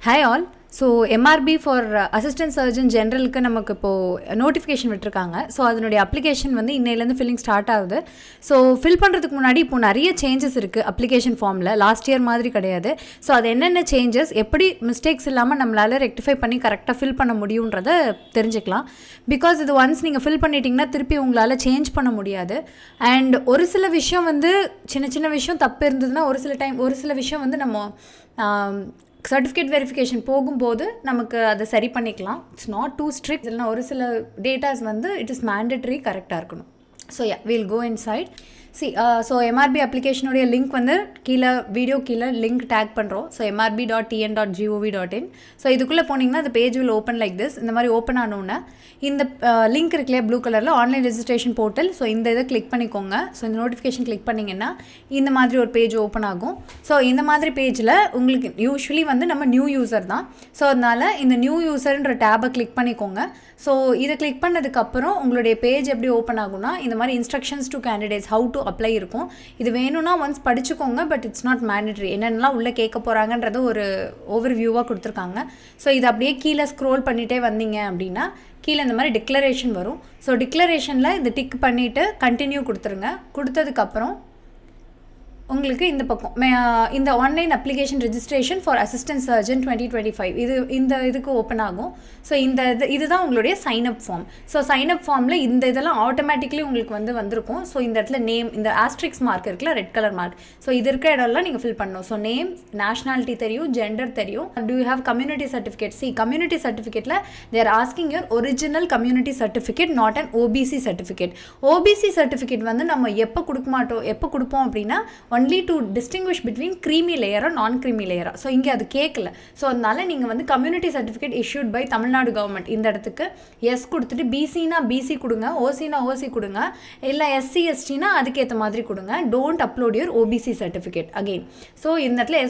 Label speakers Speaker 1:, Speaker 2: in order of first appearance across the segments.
Speaker 1: Hi all. So MRB for assistant surgeon ஜென்ரலுக்கு நமக்கு இப்போது நோட்டிஃபிகேஷன் விட்டுருக்காங்க. ஸோ அதனுடைய அப்ளிகேஷன் வந்து இன்னையிலேருந்து ஃபில்லிங் ஸ்டார்ட் ஆகுது. ஸோ ஃபில் பண்ணுறதுக்கு முன்னாடி இப்போது நிறைய சேஞ்சஸ் இருக்குது அப்ளிகேஷன் ஃபார்மில். லாஸ்ட் இயர் மாதிரி கிடையாது. ஸோ அது என்னென்ன சேஞ்சஸ், எப்படி மிஸ்டேக்ஸ் இல்லாமல் நம்மளால் ரெக்டிஃபை பண்ணி கரெக்டாக ஃபில் பண்ண முடியுன்றதை தெரிஞ்சுக்கலாம். பிகாஸ் இது ஒன்ஸ் நீங்கள் ஃபில் பண்ணிட்டீங்கன்னா திருப்பி உங்களால் சேஞ்ச் பண்ண முடியாது. அண்ட் ஒரு சில விஷயம் வந்து சின்ன சின்ன விஷயம் தப்பு இருந்ததுன்னா ஒரு சில விஷயம் வந்து நம்ம சர்டிஃபிகேட் வெரிஃபிகேஷன் போகும்போது நமக்கு அதை சரி பண்ணிக்கலாம். It's not too strict. இல்லைனா ஒரு சில டேட்டாஸ் வந்து இட் இஸ் மேண்டட்ரி கரெக்டாக இருக்கணும். So will go inside. So MRB அப்ளிகேஷனுடைய லிங்க் வந்து வீடியோ கீழே லிங்க் டேக் பண்ணுறோம். So mrb.tn.gov.in. ஸோ இதுக்குள்ளே போனீங்கன்னா அந்த page will open like this. இந்த மாதிரி ஓப்பன் ஆனோன்னே இந்த லிங்க் இருக்குல்லையா ப்ளூ கலரில் ஆன்லைன் ரெஜிஸ்ட்ரேஷன் போர்ட்டல். ஸோ இந்த இதை கிளிக் பண்ணிக்கோங்க. ஸோ இந்த நோட்டிஃபிகேஷன் கிளிக் பண்ணிங்கன்னா இந்த மாதிரி ஒரு பேஜ் ஓப்பன் ஆகும். ஸோ இந்த மாதிரி பேஜில் உங்களுக்கு யூஸ்வலி வந்து நம்ம நியூ யூசர் தான். ஸோ அதனால் இந்த நியூ யூசர்ன்ற டேபை கிளிக் பண்ணிக்கோங்க. ஸோ இதை கிளிக் பண்ணதுக்கப்புறம் உங்களுடைய பேஜ் எப்படி ஓப்பன் ஆகும்னா இந்த மாதிரி instructions to candidates how to apply இருக்கும். இது வேணும்னா ஒன்ஸ் படிச்சுக்கோங்க. But it's not mandatory. என்னென்னலாம் உள்ளே கேட்க போகிறாங்கன்றது ஒரு ஓவர் வியூவாக கொடுத்துருக்காங்க. ஸோ இது அப்படியே கீழே ஸ்க்ரோல் பண்ணிகிட்டே வந்தீங்க அப்படின்னா கீழே இந்த மாதிரி டிக்ளரேஷன் வரும். ஸோ டிக்ளரேஷனில் இது டிக் பண்ணிவிட்டு கண்டினியூ கொடுத்துருங்க. கொடுத்ததுக்கப்புறம் உங்களுக்கு இந்த பக்கம் இந்த online application registration for assistant surgeon 2025 இதுக்கு ஓப்பன் ஆகும். ஸோ இதுதான் உங்களுடைய சைன்அப் ஃபார்ம். ஸோ சைன்அப் ஃபார்மில் இந்த இதெல்லாம் ஆட்டோமேட்டிக்லி உங்களுக்கு வந்திருக்கும். ஸோ இந்த இடத்துல நேம், இந்த ஆஸ்ட்ரிக்ஸ் மார்க் இருக்குல்ல, ரெட் கலர் மார்க். ஸோ இது இருக்கிற இடம்லாம் நீங்கள் ஃபில் பண்ணணும். ஸோ நேம், நேஷனாலிட்டி தெரியும், ஜெண்டர் தெரியும். Do you have community certificate? Community சர்டிஃபிகேட்டில் they're asking your original community certificate, not an OBC certificate. OBC certificate வந்து நம்ம எப்போ கொடுப்போம் அப்படின்னா only to distinguish between creamy layer or non-creamy layer. So இங்கே அது கேட்கல. ஸோ அதனால நீங்கள் வந்து community certificate issued by Tamil Nadu government இந்த இடத்துக்கு எஸ் கொடுத்துட்டு BCனா BC கொடுங்க, OCனா OC கொடுங்க, இல்லை SC STனா அதுக்கேற்ற மாதிரி கொடுங்க. Don't upload your OBC certificate again. So இந்த இடத்துல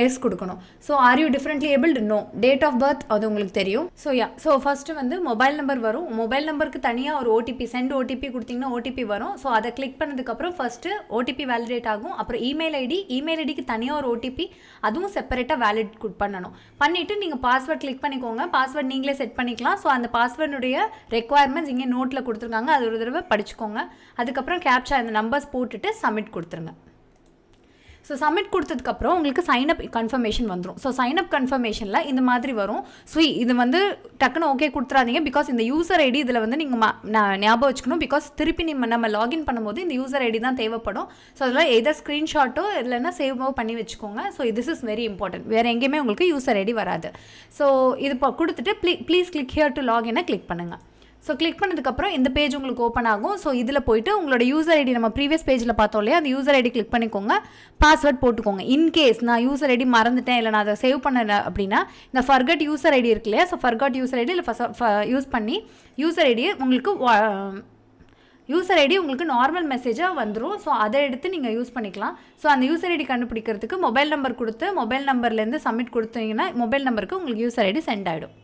Speaker 1: எஸ் கொடுக்கணும். So are you differently abled? No. Date of birth அது உங்களுக்கு தெரியும். ஸோ ஃபஸ்ட்டு வந்து மொபைல் நம்பர் வரும். மொபைல் நம்பருக்கு தனியாக ஒரு OTP சென்ட் OTP கொடுத்தீங்கன்னா OTP வரும். ஸோ அதை கிளிக் பண்ணதுக்கப்புறம் ஃபஸ்ட்டு OTP வேலிடேட் ஆகும். அப்புறம் இமெயில் ஐடிக்கு தனியாக ஒரு OTP, அதுவும் செப்பரேட்டாக வேலிட் பண்ணணும். பண்ணிவிட்டு நீங்கள் பாஸ்வேர்ட் கிளிக் பண்ணிக்கோங்க. பாஸ்வேர்ட் நீங்களே செட் பண்ணிக்கலாம். ஸோ அந்த பாஸ்வேர்டுடைய ரெக்குவயர்மெண்ட்ஸ் இங்கே நோட்டில் கொடுத்துருக்காங்க. அது ஒரு தடவை படிச்சுக்கோங்க. அதுக்கப்புறம் கேப்சா இந்த நம்பர்ஸ் போட்டுட்டு சப்மிட் கொடுத்துருங்க. ஸோ சப்மிட் கொடுத்ததுக்கப்புறம் உங்களுக்கு சைன்அப் கன்ஃபர்மேஷன் வந்துடும். ஸோ சைன்அப் கன்ஃபர்மேஷனில் இந்த மாதிரி வரும். ஸோ இது வந்து டக்குன்னு ஓகே கொடுத்துறாதீங்க. பிகாஸ் இந்த யூசர் ஐடி இதில் வந்து நீங்கள் ஞாபகம் வச்சுக்கணும். பிகாஸ் திருப்பி நம்ம லாகின் பண்ணும்போது இந்த யூசர் ஐடி தான் தேவைப்படும். ஸோ அதில் எதர் ஸ்க்ரீன்ஷாட்டோ இல்லைன்னா சேவோ பண்ணி வச்சுக்கோங்க. So this is very important. வேறு எங்கேயுமே உங்களுக்கு யூசர் ஐடி வராது. ஸோ இது இப்போ கொடுத்துட்டு ப்ளீஸ் கிளிக் ஹியர் டு லாகினை கிளிக் பண்ணுங்கள். ஸோ கிளிக் பண்ணதுக்கப்புறம் இந்த பேஜ் உங்களுக்கு ஓப்பன் ஆகும். ஸோ இதில் போய்ட்டு உங்களோட யூசர் ஐடி நம்ம ப்ரீவியஸ் பேஜில் பார்த்தோம் இல்லையா, அந்த யூசர் ஐடி கிளிக் பண்ணிக்கோங்க. பாஸ்வேர்ட் போட்டுக்கோங்க. இன்கேஸ் நான் யூசர் ஐடி மறந்துட்டேன், இல்லை நான் அதை சேவ் பண்ணல அப்படின்னா இந்த ஃபர்கட் யூசர் ஐடி இருக்கு இல்லையா, ஸோ ஃபர்கட் யூசர் ஐடி இல்லை யூஸ் பண்ணி யூசர் ஐடியை உங்களுக்கு நார்மல் மெசேஜாக வந்துடும். ஸோ அதை எடுத்து நீங்கள் யூஸ் பண்ணிக்கலாம். ஸோ அந்த யூசர் ஐடி கண்டுபிடிக்கிறதுக்கு மொபைல் நம்பர் கொடுத்து மொபைல் நம்பர்லேருந்து சப்மிட் கொடுத்தீங்கன்னா மொபைல் நம்பருக்கு உங்களுக்கு யூசர் ஐடி சென்ட் ஆகிடும்.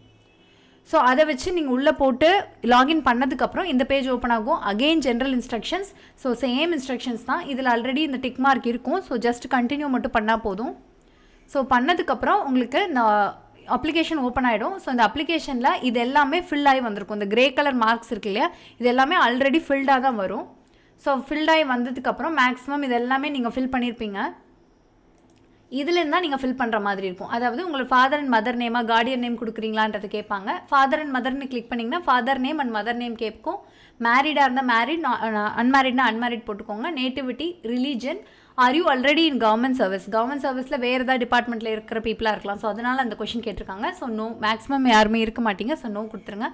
Speaker 1: ஸோ அதை வச்சு நீங்கள் உள்ளே போட்டு லாகின் பண்ணதுக்கப்புறம் இந்த பேஜ் ஓப்பன் ஆகும். Again general instructions. So same instructions தான். இதில் ஆல்ரெடி இந்த டிக் மார்க் இருக்கும். ஸோ ஜஸ்ட் கண்டினியூ மட்டும் பண்ணால் போதும். ஸோ பண்ணதுக்கப்புறம் உங்களுக்கு அப்ளிகேஷன் ஓப்பன் ஆகிடும். ஸோ இந்த அப்ளிகேஷனில் இது எல்லாமே ஃபில் ஆகி வந்திருக்கும். இந்த கிரே கலர் மார்க்ஸ் இருக்கு இல்லையா, இது எல்லாமே ஆல்ரெடி ஃபில்டாக தான் வரும். ஸோ ஃபில்டாகி வந்ததுக்கப்புறம் மேக்ஸிமம் இது எல்லாமே நீங்கள் ஃபில் பண்ணியிருப்பீங்க. இதுலேருந்து தான் நீங்கள் ஃபில் பண்ணுற மாதிரி இருக்கும். அதாவது உங்களோட ஃபாதர் அண்ட் மதர் நேமாக கார்டியன் நேம் கொடுக்குறீங்களான்றது கேட்பாங்க. ஃபாதர் அண்ட் மதர்னு கிளிக் பண்ணிங்கன்னா father name and mother name கேட்கும். மேரிடாக இருந்தால் மேரிட், அன்மேரிட்னா அன்மேரிட் போட்டுக்கோங்க. Nativity, religion, are you already in government சர்வீஸில் வேறு ஏதாவது டிபார்ட்மெண்ட்டில் இருக்கிற பீப்புளாக இருக்கலாம். ஸோ அதனால் அந்த கொஷின் கேட்டிருக்காங்க. ஸோ நோ, மேக்ஸிமம் யாருமே இருக்க மாட்டீங்க. ஸோ நோ கொடுத்துருங்க.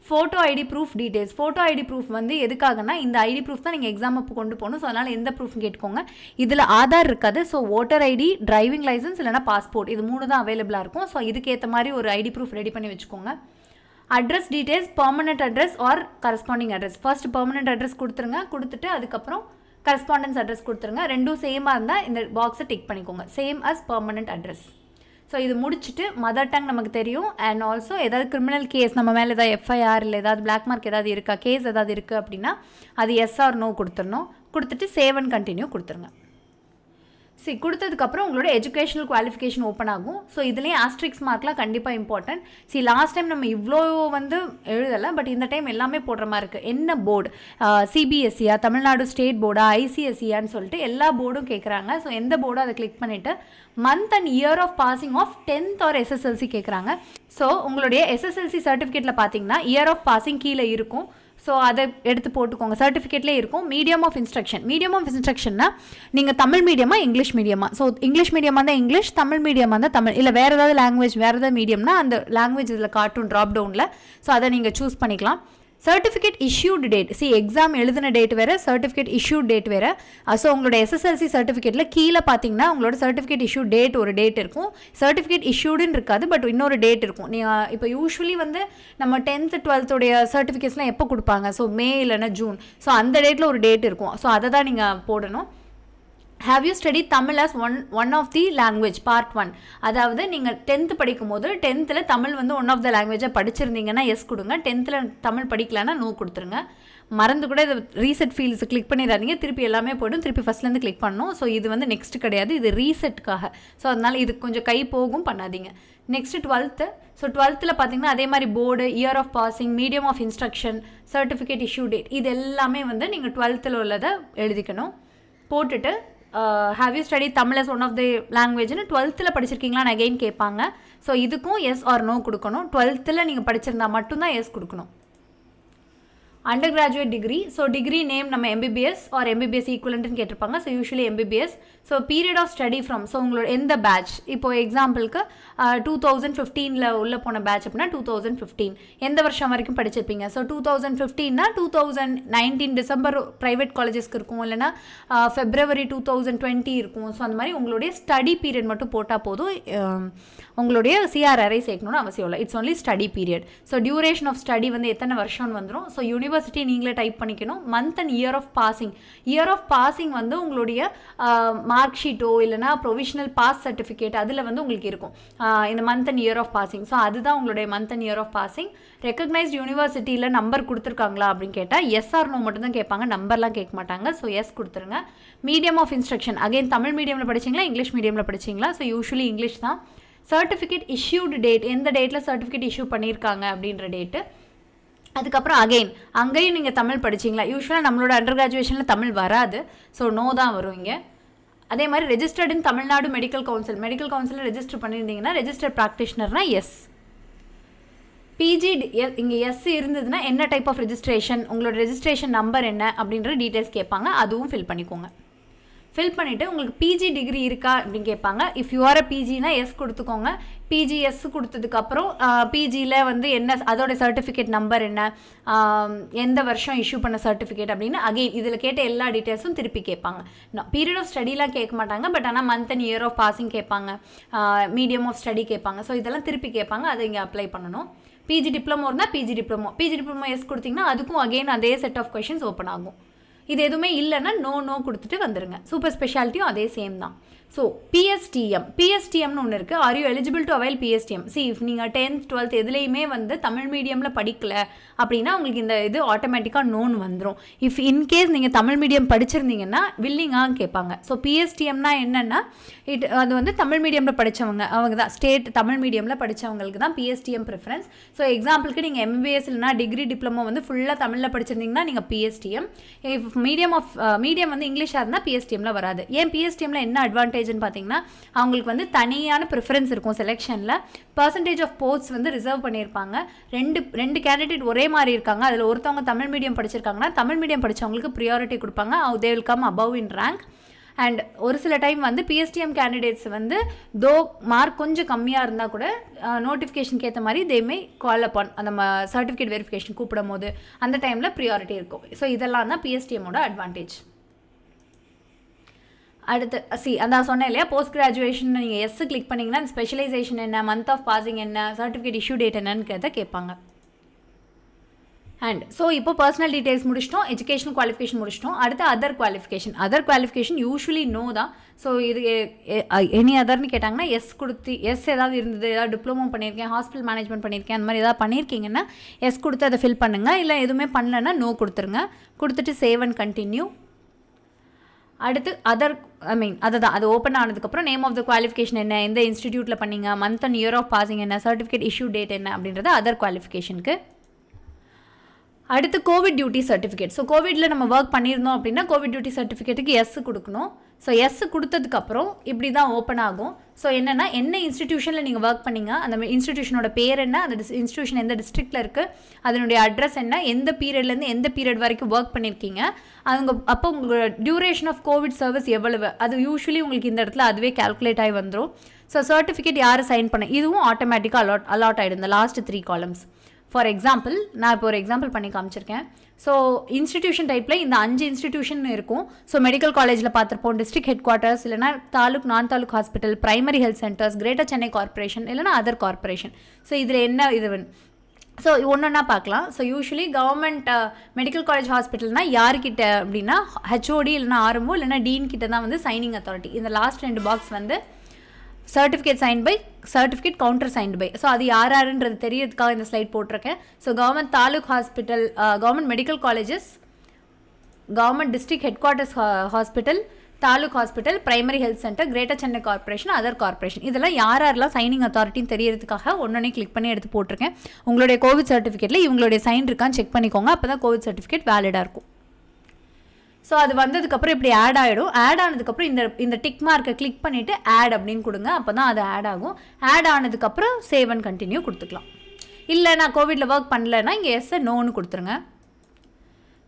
Speaker 1: Photo ID proof details. Photo ID proof வந்து எதுக்காகனா இந்த ஐடி ப்ரூஃப் தான் நீங்கள் எக்ஸாம் அப்போ கொண்டு போகணும். ஸோ அதனால் எந்த ப்ரூஃப்னு கேட்டுக்கோங்க. இதில் ஆதார் இருக்காது. So voter ID, driving licence இல்லைனா பாஸ்போர்ட், இது 3 தான் அவைலபிளாக இருக்கும். ஸோ இதுக்கேற்ற மாதிரி ஒரு ஐடி ப்ரூஃப் ரெடி பண்ணி வச்சுக்கோங்க. Address details, permanent address or corresponding address. First permanent address கொடுத்துருங்க. கொடுத்துட்டு அதுக்கப்புறம் கரஸ்பாண்டன்ஸ் அட்ரஸ் கொடுத்துருங்க. ரெண்டும் சேமாக இருந்தால் இந்த பாக்ஸை டிக் பண்ணிக்கோங்க. Same as permanent address. So இது முடிச்சுட்டு மதர் டங் நமக்கு தெரியும். அண்ட் ஆல்சோ ஏதாவது கிரிமினல் கேஸ் நம்ம மேலே ஏதாவது FIR இல்லை ஏதாவது பிளாக் மார்க் ஏதாவது இருக்கா, கேஸ் ஏதாவது இருக்குது அப்படின்னா அது எஸ் ஆர் நோ கொடுத்துடணும். கொடுத்துட்டு சேவ் அண்ட் கண்டினியூ கொடுத்துருங்க. சரி, கொடுத்ததுக்கப்புறம் உங்களோட எஜுகேஷனல் குவாலிஃபிகேஷன் ஓப்பன் ஆகும். ஸோ இதுலேயும் ஆஸ்ட்ரிக்ஸ் மார்க்லாம் கண்டிப்பாக இம்பார்ட்டன்ட். சரி, லாஸ்ட் டைம் நம்ம இவ்வளோ வந்து எழுதலை, பட் இந்த டைம் எல்லாமே போடுற மாதிரி இருக்குது. என்ன போர்டு, சிபிஎஸ்சியா, தமிழ்நாடு ஸ்டேட் போர்டா, ஐசிஎஸ்சியான்னு சொல்லிட்டு எல்லா போர்டும் கேட்குறாங்க. ஸோ எந்த போர்டோ அதை கிளிக் பண்ணிவிட்டு month and year of passing of 10th or SSLC கேட்குறாங்க. ஸோ உங்களுடைய எஸ்எஸ்எல்சி சர்டிஃபிகேட்டில் பார்த்தீங்கன்னா இயர் ஆஃப் பாசிங் கீழே இருக்கும். ஸோ அதை எடுத்து போட்டுக்கோங்க. சர்டிஃபிகேட்லேயே இருக்கும் medium of instruction. Medium of இன்ஸ்ட்ரக்ஷன்னா நீங்கள் தமிழ் மீடியமா இங்கிலீஷ் மீடியமா. ஸோ இங்கிலீஷ் மீடியமாக இருந்தால் இங்கிலீஷ், தமிழ் மீடியமாக இருந்தால் தமிழ், இல்லை வேறு ஏதாவது லாங்குவேஜ், வேறு ஏதாவது மீடியம்னா அந்த லாங்குவேஜ் இதில் காட்டும் ட்ராப் டவுனில். ஸோ அதை நீங்கள் சூஸ் பண்ணிக்கலாம். சர்டிஃபிகேட் இஷ்யூடு டேட், எக்ஸாம் எழுதின டேட் வேறு, சர்டிஃபிகேட் இஷ்யூட் டேட் வேறு. ஸோ உங்களோட எஸ்எஸ்எல்சி சர்டிஃபிகேட்டில் கீழே பார்த்தீங்கன்னா உங்களோட சர்டிஃபிகேட் இஷ்யூ டேட் ஒரு டேட் இருக்கும். சர்டிஃபிகேட் இஷ்யூடுன்னு இருக்காது, பட் இன்னொரு டேட் இருக்கும். நீங்கள் இப்போ யூஸ்வலி வந்து நம்ம 10th 12th சர்டிஃபிகேட்ஸ்லாம் எப்போ கொடுப்பாங்க? ஸோ மே இல்லைன்னா ஜூன். ஸோ அந்த டேட்டில் ஒரு டேட் இருக்கும். ஸோ அதை தான் நீங்கள் போடணும். Have you studied Tamil as one of the language part 1? அதாவது நீங்கள் 10th படிக்கும் போது 10th தமிழ் வந்து ஒன் ஆஃப் த லாங்குவேஜை படிச்சிருந்தீங்கன்னா எஸ் கொடுங்க. 10th தமிழ் படிக்கலன்னா நோ கொடுத்துருங்க. மறந்து கூட இது ரீசெட் ஃபீல்ட்ஸ் கிளிக் பண்ணிடாதீங்க. திருப்பி எல்லாமே போய்டும், திருப்பி ஃபஸ்ட்லேருந்து கிளிக் பண்ணணும். ஸோ இது வந்து நெக்ஸ்ட் கிடையாது, இது ரீசெட்டுக்காக. ஸோ அதனால் இது கொஞ்சம் கை போகும், பண்ணாதீங்க. Next 12th. ஸோ 12th பார்த்தீங்கன்னா அதே மாதிரி board, year of passing, medium of instruction, certificate issue date, இது எல்லாமே வந்து நீங்கள் 12th உள்ளதை எழுதிக்கணும். போட்டுட்டு have you study Tamil as one of the லாங்குவேஜ்னு 12th படிச்சிருக்கீங்களான்னு அகெயின் கேட்பாங்க. ஸோ இதுக்கும் எஸ் ஆர் நோ கொடுக்கணும். 12th நீங்கள் படிச்சிருந்தா மட்டும்தான் எஸ் கொடுக்கணும். Under graduate degree. So degree name நம்ம எம்பிபிஎஸ் ஆர் எம்பிபிஎஸ் ஈக்குவலண்ட்னு கேட்டிருப்பாங்க. So usually MBBS. So period of study from, so உங்களோட எந்த பேட்ச், இப்போது எக்ஸாம்பிளுக்கு 2015 உள்ளே போன பேட்ச் அப்படின்னா 2015 எந்த வருஷம் வரைக்கும் படிச்சிருப்பீங்க. ஸோ 2015னா 2019 டிசம்பர் ப்ரைவேட் காலேஜஸ்க்கு இருக்கும், இல்லைனா February 2020 இருக்கும். ஸோ அந்த மாதிரி உங்களுடைய ஸ்டடி பீரியட் மட்டும் போட்டால் போதும். உங்களுடைய சிஆர்ஆரை சேர்க்கணும்னு அவசியம் இல்லை. It's only study period. So duration of study வந்து எத்தனை வருஷம்னு வந்துடும். ஸோ யூனிவர்சிட்டி நீங்களே டைப் பண்ணிக்கணும். Month and year of passing. Year of passing வந்து உங்களுடைய மார்க் ஷீட்டோ இல்லைனா ப்ரொவிஷனல் பாஸ் சர்டிஃபிகேட் அதில் வந்து உங்களுக்கு இருக்கும் இந்த month and year of passing. So அதுதான் உங்களுடைய month and year of passing. Recognised யூனிவர்சிட்டியில் நம்பர் கொடுத்துருக்காங்களா அப்படின்னு கேட்டால் எஸ் ஆர் நோ மட்டும்தான் கேட்பாங்க, நம்பர்லாம் கேட்க மாட்டாங்க. ஸோ எஸ் கொடுத்துருங்க. Medium of instruction, again Tamil மீடியமில் படிச்சிங்களா இங்கிலீஷ் மீடியமில் படிச்சிங்களா. ஸோ யூஸ்வலி இங்கிலீஷ் தான். சர்டிஃபிகேட் இஷ்யூடு டேட், எந்த டேட்டில் சர்டிஃபிகேட் இஷ்யூ பண்ணியிருக்காங்க அப்படின்ற டேட்டு. அதுக்கப்புறம் அகெயின் அங்கேயும் நீங்கள் தமிழ் படிச்சிங்களா. யூஸ்வலாக நம்மளோட அண்டர் கிராஜுவேஷனில் தமிழ் வராது, ஸோ நோ தான் வரும் இங்கே. அதே மாதிரி ரெஜிஸ்டர்ட் இன் தமிழ்நாடு மெடிக்கல் கவுன்சிலில் ரெஜிஸ்டர் பண்ணியிருந்தீங்கன்னா ரெஜிஸ்டர்ட் ப்ராக்டிஷனர்னா எஸ். பிஜி இங்கே எஸ் இருந்ததுன்னா என்ன டைப் ஆஃப் ரெஜிஸ்ட்ரேஷன், உங்களோட ரெஜிஸ்ட்ரேஷன் நம்பர் என்ன அப்படின்ற டீட்டெயில்ஸ் கேட்பாங்க, அதுவும் ஃபில் பண்ணிக்கோங்க. ஃபில் பண்ணிவிட்டு உங்களுக்கு பிஜி டிகிரி இருக்கா அப்படின்னு கேட்பாங்க. இஃப் யூ ஆர் அ பிஜினா எஸ் கொடுத்துக்கோங்க. பிஜிஎஸ் கொடுத்ததுக்கப்புறம் பிஜியில் வந்து என்ன அதோட சர்டிஃபிகேட் நம்பர் என்ன, எந்த வருஷம் இஷ்யூ பண்ண சர்டிஃபிகேட் அப்படின்னு அகெயின் இதில் கேட்ட எல்லா டீட்டெயில்ஸும் திருப்பி கேட்பாங்க. பீரியட் ஆஃப் ஸ்டடிலாம் கேட்க மாட்டாங்க, பட் ஆனால் month and year of passing கேட்பாங்க, மீடியம் ஆஃப் ஸ்டடி கேட்பாங்க. ஸோ இதெல்லாம் திருப்பி கேட்பாங்க, அதை இங்கே அப்ளை பண்ணணும். பிஜி டிப்ளமோ இருந்தால் பிஜி டிப்ளமோ எஸ் கொடுத்தீங்கன்னா அதுக்கும் அகெயின் அதே செட் ஆஃப் கொஷின்ஸ் ஓப்பன் ஆகும். இது எதுவுமே இல்லைன்னா நோ கொடுத்துட்டு வந்துடுங்க. சூப்பர் ஸ்பெஷாலிட்டியும் அதே சேம் தான். ஸோ பிஎஸ்டிஎம்னு ஒன்று இருக்குது. Are you eligible to avail PSTM. If நீங்கள் 10th 12th எதுலேயுமே வந்து தமிழ் மீடியமில் படிக்கலை அப்படின்னா உங்களுக்கு இந்த இது ஆட்டோமேட்டிக்காக நோன் வந்துடும். இஃப் இன்கேஸ் நீங்கள் தமிழ் மீடியம் படிச்சிருந்தீங்கன்னா வில்லிங்காக கேட்பாங்க. ஸோ பிஎஸ்டிஎம்னா என்னென்னா அது வந்து தமிழ் மீடியமில் படித்தவங்க அவங்க தான், ஸ்டேட் தமிழ் மீடியமில் படித்தவங்களுக்கு தான் பிஎஸ்டிஎம் ப்ரிஃபரன்ஸ். ஸோ எக்ஸாம்பிளுக்கு நீங்கள் எம்பிபிஎஸ் இல்லைனா டிகிரி டிப்ளமோ வந்து ஃபுல்லாக தமிழில் படிச்சிருந்தீங்கன்னா நீங்கள் பிஎஸ்டிஎம். இஃப் மீடியம் வந்து இங்கிலீஷாக இருந்தால் பிஎஸ்டிஎம்மில் வராது. ஏன் பிஎஸ்டிஎம்மில் என்ன அட்வான்டேஜ்னு பார்த்தீங்கன்னா அவங்களுக்கு வந்து தனியான ப்ரிஃபரன்ஸ் இருக்கும். செலெக்ஷனில் பர்சன்டேஜ் ஆஃப் போஸ்ட் வந்து ரிசர்வ் பண்ணியிருப்பாங்க. ரெண்டு கேண்டிடேட் ஒரே மாதிரி இருக்காங்க, அதில் ஒருத்தவங்க தமிழ் மீடியம் படிச்சிருக்காங்கன்னா தமிழ் மீடியம் படித்தவங்களுக்கு ப்ரியாரிட்டி கொடுப்பாங்க. They will come above in rank. And ஒரு சில டைம் வந்து பிஎஸ்டிஎம் கேண்டிடேட்ஸ் வந்து தோ மார்க் கொஞ்சம் கம்மியாக இருந்தால் கூட நோட்டிஃபிகேஷனுக்கு ஏற்ற மாதிரி தேமே கால் அப்பான் அந்த சர்டிஃபிகேட் வெரிஃபிகேஷன் கூப்பிடும் போது அந்த டைமில் ப்ரியாரிட்டி இருக்கும். ஸோ இதெல்லாம் தான் பிஎஸ்டிஎம்மோட அட்வான்டேஜ். அடுத்து அதான் சொன்னேன் இல்லையா, போஸ்ட் கிராஜுவேஷன் நீங்கள் எஸ் கிளிக் பண்ணிங்கன்னா ஸ்பெஷலைசேஷன் என்ன, மந்த் ஆஃப் பாசிங் என்ன, சர்டிஃபிகேட் இஷ்யூ டேட் என்னன்னு கேட்பாங்க. அண்ட் ஸோ இப்போ பர்சனல் டீட்டெயில்ஸ் முடிச்சிட்டோம், எஜுகேஷனல் குவாலிஃபிகேஷன் முடிச்சிட்டோம். அடுத்து அதர் குவாலிஃபிகேஷன் யூஸ்வலி நோ தான். ஸோ இது எனி அதர்னு கேட்டாங்கன்னா எஸ் கொடுத்து எஸ் ஏதாவது இருந்தது, ஏதாவது டிப்ளமோ பண்ணியிருக்கேன், ஹாஸ்பிட்டல் மேனேஜ்மெண்ட் பண்ணியிருக்கேன், அந்த மாதிரி ஏதாவது பண்ணியிருக்கீங்கன்னா எஸ் கொடுத்து அதை ஃபில் பண்ணுங்கள். இல்லை எதுவுமே பண்ணலன்னா நோ கொடுத்துருங்க. கொடுத்துட்டு சேவ் அண்ட் கண்டினியூ. அடுத்து அது ஓப்பன் ஆனதுக்கப்புறம் நேம் ஆஃப் த குவாலிஃபிகேஷன் என்ன, எந்த இன்ஸ்டிடியூட்டில் பண்ணீங்க, month and year of passing என்ன, சர்டிஃபிகேட் இஷ்யூ டேட் என்ன அப்படின்றது அதர் குவாலிஃபிகேஷனுக்கு. அடுத்து கோவிட் டியூட்டி சர்டிஃபிகேட். ஸோ கோவிடில் நம்ம ஒர்க் பண்ணியிருந்தோம் அப்படின்னா கோவிட் டியூட்டி சர்டிஃபிகேட்டுக்கு எஸ் கொடுக்கணும். ஸோ எஸ் கொடுத்ததுக்கப்புறம் இப்படி தான் ஓப்பன் ஆகும். ஸோ என்னென்னா என்ன இன்ஸ்டிடியூஷனில் நீங்கள் ஒர்க் பண்ணீங்க, அந்த இன்ஸ்டிடியூஷனோட பேர் என்ன, அந்த இன்ஸ்டிடியூஷன் எந்த டிஸ்ட்ரிக்டில் இருக்குது, அதனுடைய அட்ரஸ் என்ன, எந்த பீரியட்லேருந்து எந்த பீரியட் வரைக்கும் ஒர்க் பண்ணியிருக்கீங்க, அப்போ உங்களோட டியூரேஷன் ஆஃப் கோவிட் சர்வீஸ் எவ்வளவு, அது யூஸ்வலி உங்களுக்கு இந்த இடத்துல அதுவே கால்குலேட் ஆகி வந்துடும். ஸோ சர்டிஃபிகேட் யார் சைன் பண்ண, இதுவும் ஆட்டோமேட்டிக்காக அலாட் ஆகிடும் இந்த லாஸ்ட் 3 காலம்ஸ். ஃபார் எக்ஸாம்பிள் நான் இப்போ ஒரு எக்ஸாம்பிள் பண்ணி காமிச்சிருக்கேன். ஸோ இன்ஸ்டிடியூஷன் டைப்பில் இந்த 5 இன்ஸ்டிடியூஷன் இருக்கும். ஸோ மெடிக்கல் காலேஜில் பார்த்துருப்போம், டிஸ்ட்ரிக்ட் ஹெட் குவார்ட்டர்ஸ், இல்லைனா நான் taluk hospital, primary health centres, greater Chennai corporation, இல்லைனா அதர் கார்பரேஷன். ஸோ இதில் என்ன ஸோ ஒன்றா பார்க்கலாம். So usually government medical college ஹாஸ்பிட்டல்னால் யார்கிட்ட அப்படின்னா ஹெச்ஓடி இல்லைனா ஆர்எம்ஓ இல்லைனா டீன் கிட்ட தான் வந்து சைனிங் அத்தாரிட்டி. இந்த லாஸ்ட் 2 பாக்ஸ் வந்து certificate sign by, certificate countersigned by. So அது யாருன்றது தெரியறதுக்காக இந்த ஸ்லைட் போட்டிருக்கேன். So government taluk hospital, government medical colleges, government district headquarters hospital, taluk hospital, primary health centre, greater Chennai corporation, other corporation, இதெல்லாம் யாரெல்லாம் signing அத்தாரிட்டின்னு தெரியறதுக்காக ஒன்றே click பண்ணி எடுத்து போட்டிருக்கேன். உங்களுடைய கோவிட் சர்டிஃபிகேட்டில் இவங்களுடைய சைன் இருக்கான்னு செக் பண்ணிக்கோங்க. அப்போ தான் கோவிட் சர்டிஃபிகேட் வேலிடாக இருக்கும். ஸோ அது வந்ததுக்கப்புறம் இப்படி ஆட் ஆகிடும். ஆட் ஆனதுக்கப்புறம் இந்த டிக் மார்க்கை கிளிக் பண்ணிவிட்டு ஆட் அப்படின்னு கொடுங்க. அப்போ தான் அது ஆட் ஆகும். ஆட் ஆனதுக்கப்புறம் சேவ் அண்ட் கண்டினியூ கொடுத்துக்கலாம். இல்லை நான் கோவிடில் ஒர்க் பண்ணலைன்னா இங்கே எஸ் நோன்னு கொடுத்துருங்க.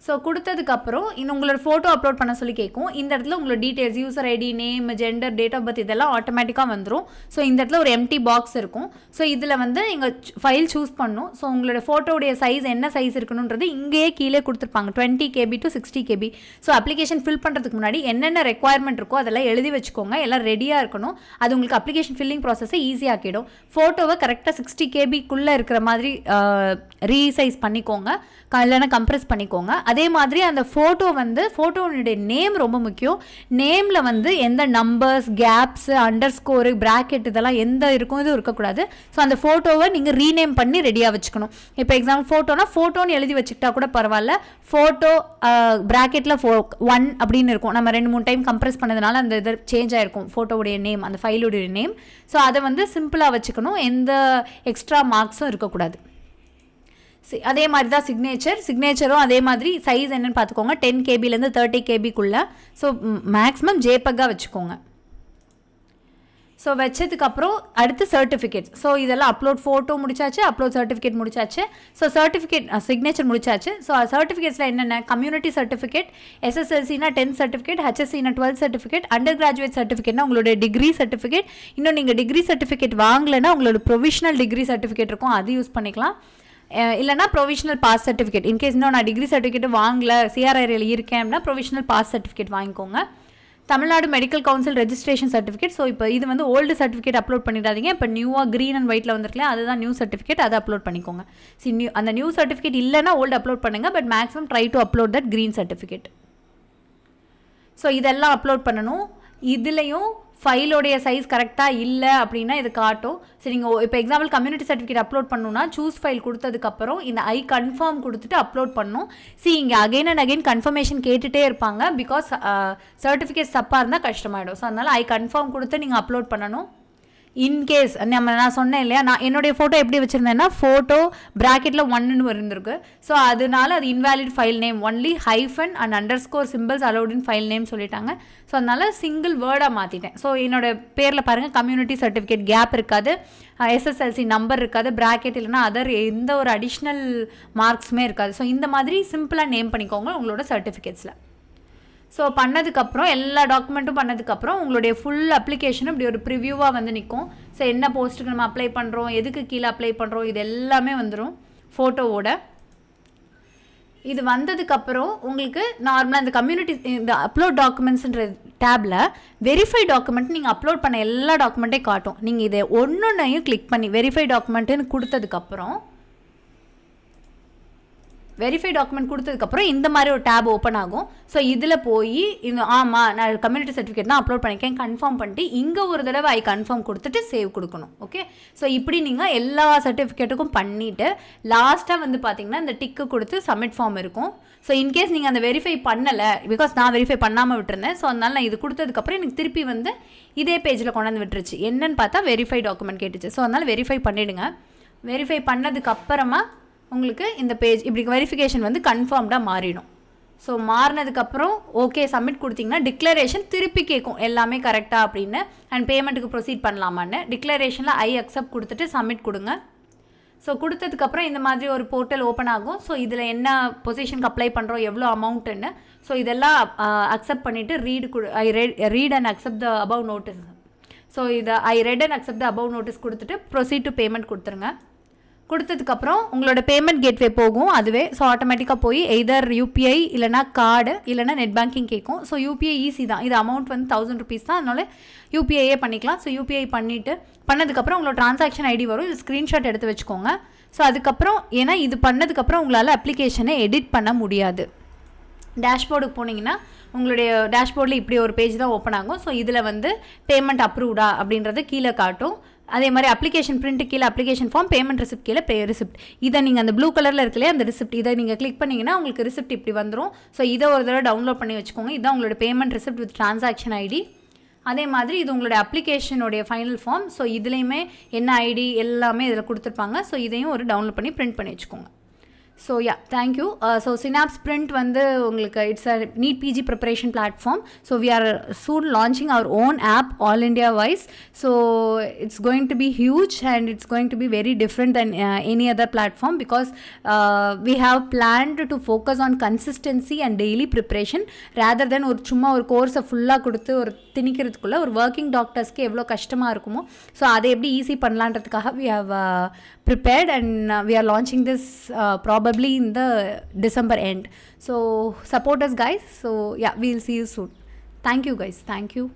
Speaker 1: ஸோ கொடுத்ததுக்கப்புறம் உங்களோட ஃபோட்டோ அப்லோட் பண்ண சொல்லி கேட்கும். இந்த இடத்துல உங்களோட details, user ID, name, gender, date of birth இதெல்லாம் ஆட்டோமேட்டிக்காக வந்துடும். ஸோ இந்த இடத்துல ஒரு எம்டி பாக்ஸ் இருக்கும். ஸோ இதில் வந்து நீங்கள் ஃபைல் சூஸ் பண்ணணும். ஸோ உங்களோட ஃபோட்டோடைய சைஸ் என்ன சைஸ் இருக்கணுன்றது இங்கேயே கீழே கொடுத்துருப்பாங்க, 20 KB to 60 KB. So application fill பண்ணுறதுக்கு முன்னாடி என்னென்ன ரெக்குவயர்மெண்ட் இருக்கோ அதெல்லாம் எழுதி வச்சுக்கோங்க. எல்லாம் ரெடியாக இருக்கணும். அது உங்களுக்கு அப்ளிகேஷன் ஃபில்லிங் ப்ராசஸை ஈஸியாக்கிடும். ஃபோட்டோவை கரெக்டாக 60 KBக்குள்ளே இருக்கிற மாதிரி ரீசைஸ் பண்ணிக்கோங்க, இல்லைன்னா கம்ப்ரெஸ் பண்ணிக்கோங்க. அதே மாதிரி அந்த ஃபோட்டோனுடைய நேம் ரொம்ப முக்கியம். நேமில் வந்து எந்த நம்பர்ஸ், கேப்ஸு, அண்டர்ஸ்கோரு, பிராக்கெட் இதெல்லாம் எந்த இருக்கும் இதுவும் இருக்கக்கூடாது. ஸோ அந்த ஃபோட்டோவை நீங்கள் ரீநேம் பண்ணி ரெடியாக வச்சுக்கணும். இப்போ எக்ஸாம்பிள் ஃபோட்டோன்னு எழுதி வச்சுக்கிட்டா கூட பரவாயில்ல. ஃபோட்டோ பிராக்கெட்டில் 1 அப்படின்னு இருக்கும். நம்ம 2-3 டைம் கம்ப்ரெஸ் பண்ணதுனால அந்த இது சேஞ்ச் ஆகிருக்கும் ஃபோட்டோவுடைய நேம், அந்த ஃபைலுடைய நேம். ஸோ அதை வந்து சிம்பிளாக வச்சுக்கணும், எந்த எக்ஸ்ட்ரா மார்க்ஸும் இருக்கக்கூடாது. அதே மாதிரி தான் சிக்னேச்சரும் அதே மாதிரி சைஸ் என்னென்னு பார்த்துக்கோங்க. 10 KBலேருந்து 30 KBக்குள்ளே. ஸோ மேக்ஸிமம் ஜேபக்காக வச்சுக்கோங்க. ஸோ வச்சதுக்கப்புறம் அடுத்து சர்டிஃபிகேட்ஸ். ஸோ இதெல்லாம் அப்லோட் ஃபோட்டோ முடிச்சாச்சு, அப்லோட் சர்டிஃபிகேட் முடிச்சாச்சு. ஸோ சர்டிஃபிகேட் சிக்னேச்சர் முடிச்சாச்சு. ஸோ சர்டிஃபிகேட்ஸில் என்னென்ன, கம்யூனிட்டி சர்டிஃபிகேட், SSLCனா 10th சர்டிஃபிகேட், HSCனா 12th சர்டிஃபிகேட், அண்டர் கிராஜுவேட் சர்டிஃபிகேட்னா உங்களோட டிகிரி சர்டிஃபிகேட். இன்னும் நீங்கள் டிகிரி சர்டிஃபிகேட் வாங்கலைன்னா உங்களோட ப்ரொவிஷனல் டிகிரி சர்டிஃபிகேட் இருக்கும், அது யூஸ் பண்ணிக்கலாம். இல்லைனா ப்ரொவிஷனல் பாஸ் சர்டிஃபிகேட். இன்கேஸ் இன்னும் நான் டிகிரி சர்டிஃபிகேட் வாங்கல, CRIயில் இருக்கேன் அப்படின்னா ப்ரொவிஷனல் பாஸ் சர்டிஃபிகேட் வாங்கிக்கோங்க. Tamil Nadu medical council registration certificate. So இப்போ இது வந்து ஓல்டு சர்டிஃபிகேட் அப்லோட் பண்ணிடாதீங்க. இப்போ நியூவாக க்ரீன் அண்ட் ஒயிட்டில் வந்துருக்கலாம், அதுதான் நியூ சர்டிஃபிகேட், அதை அப்லோட் பண்ணிக்கோங்க. அந்த நியூ சர்டிஃபிகேட் இல்லைனா ஓல்டு அப்லோட் பண்ணுங்கள். But maximum try to upload that green certificate. So இதெல்லாம் அப்லோட் பண்ணணும். இதுலேயும் ஃபைலோடைய சைஸ் கரெக்டாக இல்லை அப்படின்னா இது காட்டும். சரி, நீங்கள் இப்போ எக்ஸாம்பிள் கம்யூனிட்டி சர்டிஃபிகேட் அப்லோட் பண்ணணும்னா சூஸ் ஃபைல் கொடுத்ததுக்கப்புறம் இந்த ஐ கன்ஃபார்ம் கொடுத்துட்டு அப்லோட் பண்ணணும். இங்கே அகைன் அண்ட் அகைன் கன்ஃபர்மேஷன் கேட்டுகிட்டே இருப்பாங்க. பிகாஸ் சர்டிஃபிகேட் தப்பாக இருந்தால் கஷ்டமாயிடும். ஸோ அதனால் ஐ கன்ஃபார்ம் கொடுத்து நீங்கள் அப்லோட் பண்ணணும். இன்கேஸ் நான் சொன்னேன் இல்லையா, நான் என்னுடைய ஃபோட்டோ எப்படி வச்சுருந்தேன்னா ஃபோட்டோ ப்ராக்கெட்டில் 1ன்னு இருந்திருக்கு. ஸோ அதனால அது invalid file name, only hyphen and underscore symbols allowed in file name சொல்லிட்டாங்க. ஸோ அதனால் சிங்கிள் வேர்டாக மாற்றிட்டேன். ஸோ என்னோட பேரில் பாருங்கள், கம்யூனிட்டி சர்டிஃபிகேட் கேப் இருக்காது, SSLC நம்பர் இருக்காது, ப்ராக்கெட் இல்லைனா அதர் எந்த ஒரு அடிஷ்னல் மார்க்ஸுமே இருக்காது. ஸோ இந்த மாதிரி சிம்பிளாக நேம் பண்ணிக்கோங்க உங்களோட சர்டிஃபிகேட்ஸில். ஸோ பண்ணதுக்கப்புறம் எல்லா டாக்குமெண்ட்டும் பண்ணதுக்கப்புறம் உங்களுடைய ஃபுல் அப்ளிகேஷனும் இப்படி ஒரு ப்ரிவ்யூவாக வந்து நிற்கும். ஸோ என்ன போஸ்ட்டுக்கு நம்ம அப்ளை பண்ணுறோம், எதுக்கு கீழே அப்ளை பண்ணுறோம், இது எல்லாமே வந்துடும் ஃபோட்டோவோட. இது வந்ததுக்கப்புறம் உங்களுக்கு நார்மலாக இந்த கம்யூனிட்டி இந்த அப்லோட் டாக்குமெண்ட்ஸ்ன்ற டேப்பில் வெரிஃபை டாக்குமெண்ட் நீங்கள் அப்லோட் பண்ண எல்லா டாக்குமெண்ட்டையும் காட்டும். நீங்கள் இதை ஒன்றையும் கிளிக் பண்ணி வெரிஃபை டாக்குமெண்ட்டுன்னு கொடுத்ததுக்கப்புறம் வெரிஃபை டாக்குமெண்ட் கொடுத்ததுக்கப்புறம் இந்த மாதிரி ஒரு டேப் ஓப்பன் ஆகும். ஸோ இதில் போய் இந்த ஆமாம் நான் கம்யூனிட்டி சர்டிஃபிகேட் தான் அப்லோட் பண்ணியிருக்கேன் கன்ஃபார்ம் பண்ணிட்டு இங்கே ஒரு தடவை ஐ கன்ஃபார்ம் கொடுத்துட்டு சேவ் கொடுக்கணும். ஓகே, ஸோ இப்படி நீங்கள் எல்லா சர்டிஃபிகேட்டுக்கும் பண்ணிவிட்டு லாஸ்ட்டாக வந்து பார்த்தீங்கன்னா இந்த டிக்கு கொடுத்து சப்மிட் ஃபார்ம் இருக்கும். ஸோ இன்கேஸ் நீங்கள் அந்த வெரிஃபை பண்ணலை, பிகாஸ் நான் வெரிஃபை பண்ணாமல் விட்டுருந்தேன், ஸோ அதனால் நான் இது கொடுத்ததுக்கப்புறம் எனக்கு திருப்பி வந்து இதே பேஜில் கொண்டாந்து விட்டுருச்சு. என்னன்னு பார்த்தா வெரிஃபை டாக்குமெண்ட் கேட்டுச்சு. ஸோ அதனால் வெரிஃபை பண்ணிவிடுங்க. வெரிஃபை பண்ணதுக்கப்புறமா உங்களுக்கு இந்த பேஜ் இப்படி வெரிஃபிகேஷன் வந்து கன்ஃபார்ம்டாக மாறிடும். ஸோ மாறினதுக்கப்புறம் ஓகே சப்மிட் கொடுத்தீங்கன்னா டிக்ளரேஷன் திருப்பி கேட்கும் எல்லாமே கரெக்டாக அப்படின்னு அண்ட் பேமெண்ட்டுக்கு ப்ரொசீட் பண்ணலாமான்னு. டிக்ளரேஷனில் ஐ அக்செப்ட் கொடுத்துட்டு சப்மிட் கொடுங்க. ஸோ கொடுத்ததுக்கப்புறம் இந்த மாதிரி ஒரு போர்ட்டல் ஓப்பன் ஆகும். ஸோ இதில் என்ன பொசிஷனுக்கு அப்ளை பண்ணுறோம், எவ்வளோ அமௌண்ட்டுன்னு, ஸோ இதெல்லாம் அக்செப்ட் பண்ணிவிட்டு read and accept the above notice. So இதை I read and accept the above notice கொடுத்துட்டு ப்ரொசீட் டு பேமெண்ட் கொடுத்துருங்க. கொடுத்ததுக்கப்புறம் உங்களோட பேமெண்ட் கேட்வே போகும் அதுவே. ஸோ ஆட்டோமேட்டிக்காக போய் எய்தர் யூபிஐ இல்லைனா கார்டு இல்லைனா நெட் பேங்கிங் கேட்கும். ஸோ யூபிஐ ஈஸி தான், இது அமௌண்ட் வந்து 1000 rupees தான், அதனால யூபிஐயே பண்ணிக்கலாம். ஸோ யூபிஐ பண்ணதுக்கப்புறம் உங்களோட ட்ரான்சாக்ஷன் ஐடி வரும், இது ஸ்க்ரீன்ஷாட் எடுத்து வச்சுக்கோங்க. ஸோ அதுக்கப்புறம் ஏன்னா இது பண்ணதுக்கப்புறம் உங்களால் அப்ளிகேஷனை எடிட் பண்ண முடியாது. டேஷ்போர்டுக்கு போனீங்கன்னா உங்களுடைய டேஷ்போர்டில் இப்படி ஒரு பேஜ் தான் ஓப்பன் ஆகும். ஸோ இதில் வந்து பேமெண்ட் அப்ரூவ்டா அப்படின்றது கீழே காட்டும். அதே மாதிரி அப்ளிகேஷன் பிரிண்ட் கீழே அப்ளிகேஷன் ஃபார்ம், பேமெண்ட் ரிசிப்ட் கீழே ரிசிப்ட். இதை நீங்கள் அந்த ப்ளூ கலரில் இருக்கலையே அந்த ரிசிப்ட், இதை நீங்கள் கிளிக் பண்ணிங்கன்னா உங்களுக்கு ரிசிப்ட் இப்படி வந்துடும். ஸோ இதை ஒரு தடவை டவுன்லோட் பண்ணி வச்சுக்கோங்க. இதுதான் உங்களோட payment receipt with transaction ID. அதே மாதிரி இது உங்களோட அப்ளிகேஷனுடைய ஃபைனல் ஃபார்ம். ஸோ இதுலேயுமே என்ன ஐடி எல்லாமே இதில் கொடுத்துருப்பாங்க. ஸோ இதையும் ஒரு டவுன்லோட் பண்ணி பிரிண்ட் பண்ணி வச்சுக்கோங்க. So yeah thank you. So Synapse Sprint வந்து உங்களுக்கு it's a NEET PG preparation platform. So we are soon launching our own app all India wise. So it's going to be huge and it's going to be very different than any other platform because we have planned to focus on consistency and daily preparation rather than ஒரு சும்மா ஒரு கோர்ஸை ஃபுல்லாக கொடுத்து ஒரு திணிக்கிறதுக்குள்ளே ஒரு working டாக்டர்ஸ்க்கு எவ்வளோ கஷ்டமாக இருக்குமோ ஸோ அதை எப்படி ஈஸி பண்ணலான்றதுக்காக we have prepared and we are launching this probably in the December end. So support us guys. So yeah, we'll see you soon. Thank you guys. Thank you.